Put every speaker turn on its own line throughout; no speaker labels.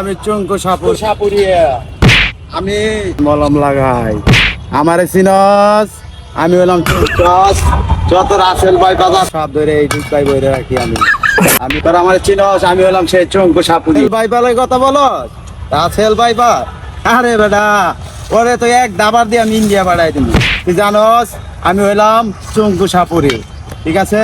আমি চুঙ্কু সাপুরিয়া আমি মলম লাগাই আমারে চিনস আমি হলাম চুঙ্কস যত রাসেল ভাই বাজার সব ধরে এই দুধ ভাই বইরে রাখি আমি তোর আমার চিনস আমি হলাম সেই চুঙ্কু সাপুরি ভাই পালের কথা বলো রাসেল ভাই পা আরে বেটা ওরে তো এক দাবার দিয়ে আমি ইন্ডিয়া বাড়াই দিবি তুই জানস আমি হলাম চুঙ্কু সাপুরি ঠিক আছে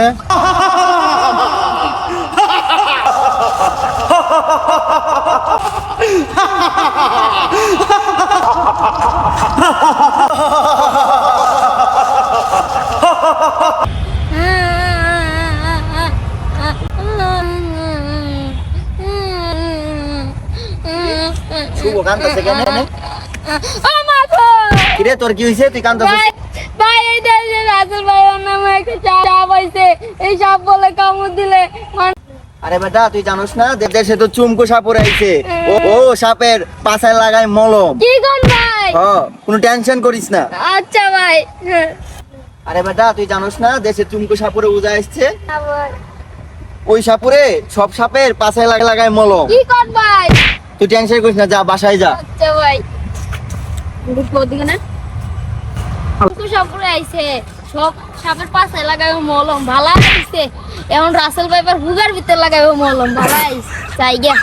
শুভ কান্দছে কেন কিরে তোর কি হইছে তুই কান্দছিস
ভাই এই দেশে রাসেল ভাই ওর নামে একটা সাপ হইছে এই সাপ বলে কামড় দিলে
আরে বেটা তুই জানোস না দেশে তো চুমকু সাপ আইছে ও সাপের পাছায় লাগায় মলম
কি কোন ভাই
কোনো টেনশন করিস না
আচ্ছা ভাই
আরে বেটা তুই জানোস না দেশে চুমকু সাপুরে উজা আসছে
আবার
ওই সাপুরে সব সাপের পাছায় লাগায় মলম
কি কোন ভাই
তুই টেনশন করিস না যা বাসায় যা
আচ্ছা ভাই দিকে না তো সাপুরে আইছে সব সাপের পাশে লাগাবে মলম ভালো আইছে এখন রাসেল ভাই হুগার ভিতরে লাগাবে মলম ভালো আইছে যাই গিয়া